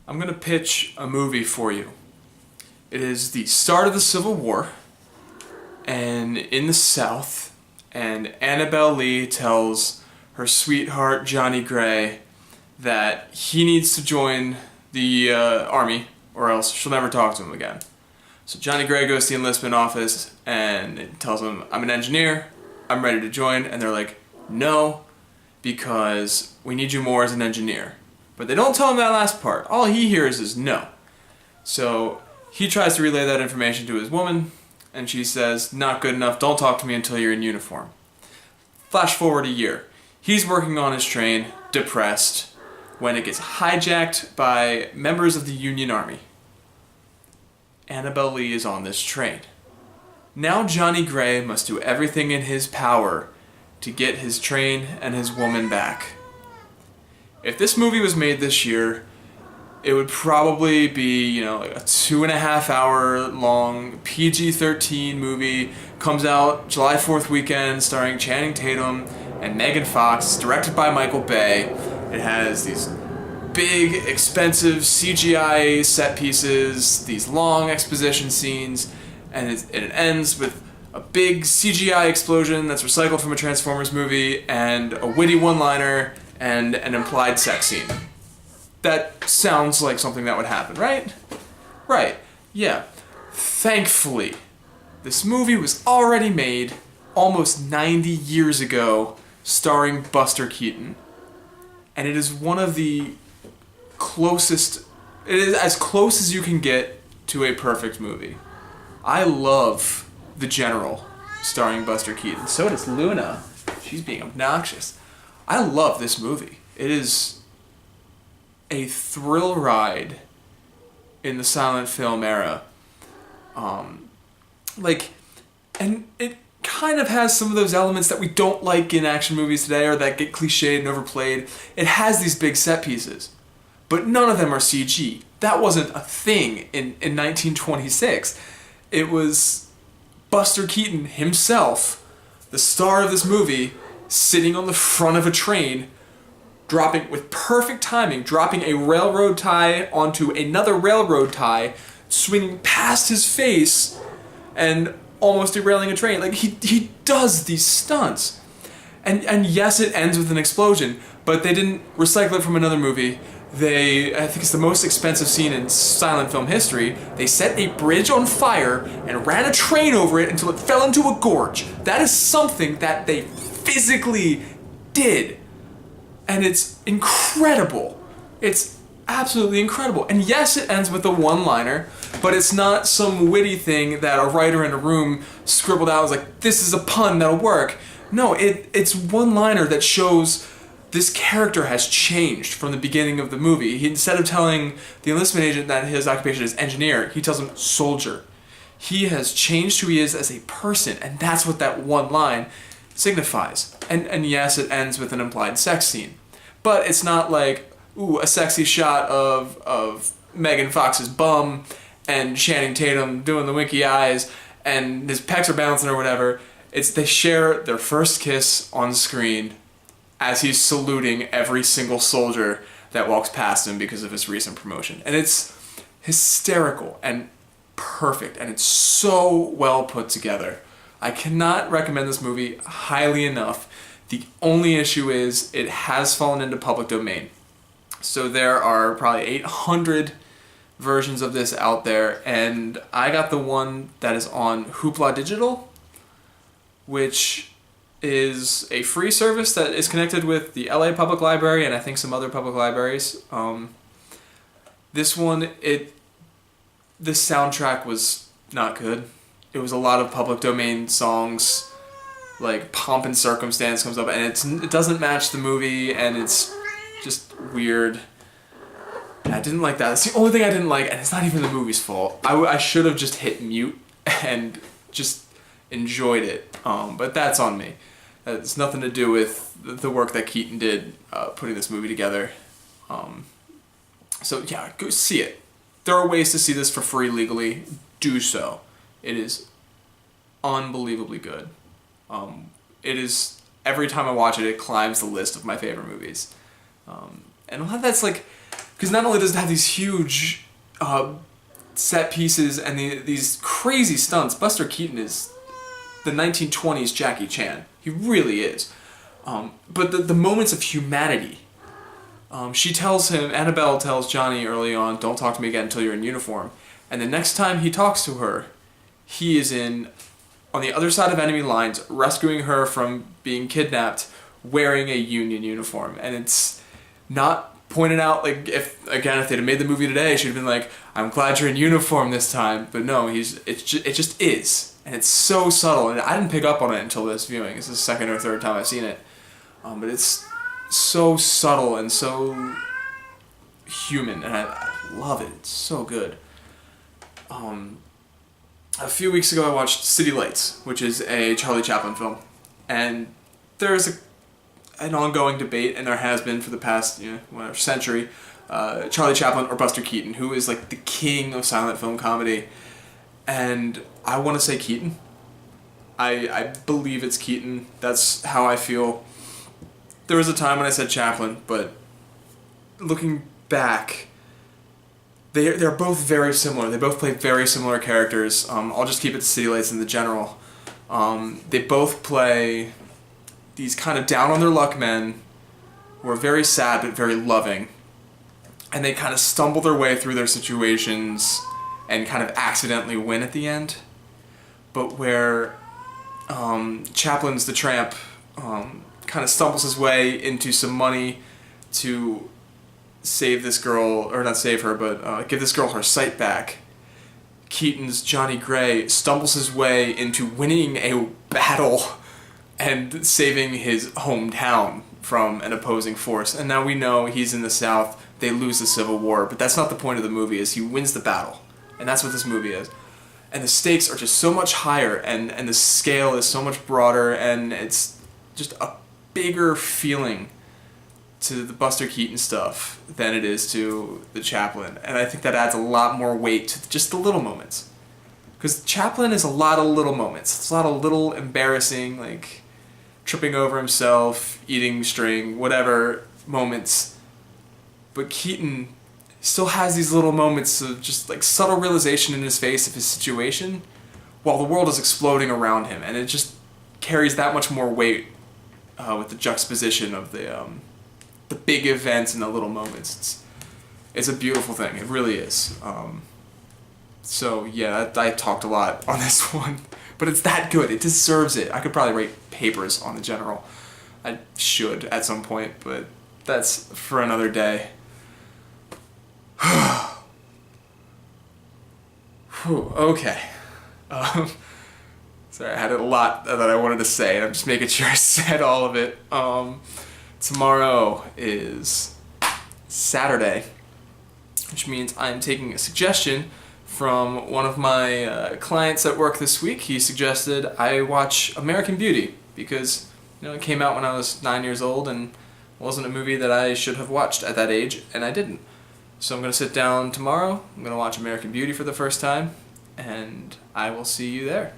I'm going to pitch a movie for you. It is the start of the Civil War, and in the South, and Annabelle Lee tells her sweetheart Johnny Gray that he needs to join the army or else she'll never talk to him again. So Johnny Gray goes to the enlistment office and tells them, I'm an engineer, I'm ready to join, and they're like, no, because we need you more as an engineer. But they don't tell him that last part. All he hears is no. So he tries to relay that information to his woman, and she says, not good enough, don't talk to me until you're in uniform. Flash forward a year. He's working on his train, depressed, when it gets hijacked by members of the Union Army. Annabelle Lee is on this train. Now Johnny Gray must do everything in his power to get his train and his woman back. If this movie was made this year, it would probably be, like a 2.5 hour long PG-13 movie. Comes out July 4th weekend, starring Channing Tatum and Megan Fox, directed by Michael Bay. It has these big, expensive CGI set pieces, these long exposition scenes, and it ends with a big CGI explosion that's recycled from a Transformers movie, and a witty one-liner, and an implied sex scene. That sounds like something that would happen, right? Right, yeah. Thankfully, this movie was already made almost 90 years ago, starring Buster Keaton. And it is one of the closest, it is as close as you can get to a perfect movie. I love The General, starring Buster Keaton. So does Luna. She's being obnoxious. I love this movie. It is a thrill ride in the silent film era. And it kind of has some of those elements that we don't like in action movies today, or that get cliched and overplayed. It has these big set pieces, but none of them are CG. That wasn't a thing in 1926. It was Buster Keaton himself, the star of this movie, sitting on the front of a train, dropping, with perfect timing, dropping a railroad tie onto another railroad tie, swinging past his face, and almost derailing a train. Like, he does these stunts. And yes, it ends with an explosion, but they didn't recycle it from another movie. I think it's the most expensive scene in silent film history. They set a bridge on fire and ran a train over it until it fell into a gorge. That is something that they physically did. And it's incredible. It's absolutely incredible. And yes, it ends with a one-liner, but it's not some witty thing that a writer in a room scribbled out. It was like, this is a pun that'll work. No, it's one-liner that shows this character has changed from the beginning of the movie. Instead of telling the enlistment agent that his occupation is engineer, he tells him soldier. He has changed who he is as a person, and that's what that one line signifies. And yes, it ends with an implied sex scene. But it's not like, a sexy shot of Megan Fox's bum and Channing Tatum doing the winky eyes and his pecs are bouncing or whatever. They share their first kiss on screen as he's saluting every single soldier that walks past him because of his recent promotion. And it's hysterical and perfect, and it's so well put together. I cannot recommend this movie highly enough. The only issue is it has fallen into public domain. So there are probably 800 versions of this out there, and I got the one that is on Hoopla Digital, which is a free service that is connected with the LA Public Library and I think some other public libraries. This one, the soundtrack was not good. It was a lot of public domain songs, like Pomp and Circumstance comes up, and it doesn't match the movie, and it's just weird. And I didn't like that. That's the only thing I didn't like, and it's not even the movie's fault. I should have just hit mute and just enjoyed it, but that's on me. It's nothing to do with the work that Keaton did putting this movie together. So yeah, go see it. There are ways to see this for free legally. Do so. It is unbelievably good. It is, every time I watch it, it climbs the list of my favorite movies. And a lot of that's like, Because not only does it have these huge set pieces and these crazy stunts, Buster Keaton is the 1920s Jackie Chan. He really is. But the moments of humanity. Annabelle tells Johnny early on, don't talk to me again until you're in uniform. And the next time he talks to her, he is on the other side of enemy lines, rescuing her from being kidnapped, wearing a Union uniform. And it's not pointed out, like, if they'd have made the movie today, she'd have been like, I'm glad you're in uniform this time. But no, it just is. And it's so subtle. And I didn't pick up on it until this viewing. It's the second or third time I've seen it. But it's so subtle and so human. And I love it. It's so good. A few weeks ago I watched City Lights, which is a Charlie Chaplin film. And there's an ongoing debate, and there has been for the past century, Charlie Chaplin or Buster Keaton, who is like the king of silent film comedy. And I want to say Keaton. I believe it's Keaton. That's how I feel. There was a time when I said Chaplin, but looking back, they're both very similar. They both play very similar characters. I'll just keep it to City Lights in the general. They both play these kind of down-on-their-luck men who are very sad but very loving. And they kind of stumble their way through their situations and kind of accidentally win at the end. But where Chaplin's the tramp kind of stumbles his way into some money to save this girl, or not save her, but give this girl her sight back. Keaton's Johnny Gray stumbles his way into winning a battle and saving his hometown from an opposing force. And now we know he's in the South, they lose the Civil War, but that's not the point of the movie, is he wins the battle. And that's what this movie is. And the stakes are just so much higher, and the scale is so much broader, and it's just a bigger feeling to the Buster Keaton stuff than it is to the Chaplin. And I think that adds a lot more weight to just the little moments. Because Chaplin is a lot of little moments. It's a lot of little embarrassing, like tripping over himself, eating string, whatever moments. But Keaton still has these little moments of just like subtle realization in his face of his situation while the world is exploding around him. And it just carries that much more weight with the juxtaposition of the big events and the little moments. It's a beautiful thing. It really is. So yeah, I talked a lot on this one, but it's that good. It deserves it. I could probably write papers on the general. I should at some point, but that's for another day. Whew, okay. Sorry, I had a lot that I wanted to say, and I'm just making sure I said all of it. Tomorrow is Saturday, which means I'm taking a suggestion from one of my clients at work this week. He suggested I watch American Beauty because it came out when I was 9 years old and wasn't a movie that I should have watched at that age, and I didn't. So I'm going to sit down tomorrow, I'm going to watch American Beauty for the first time, and I will see you there.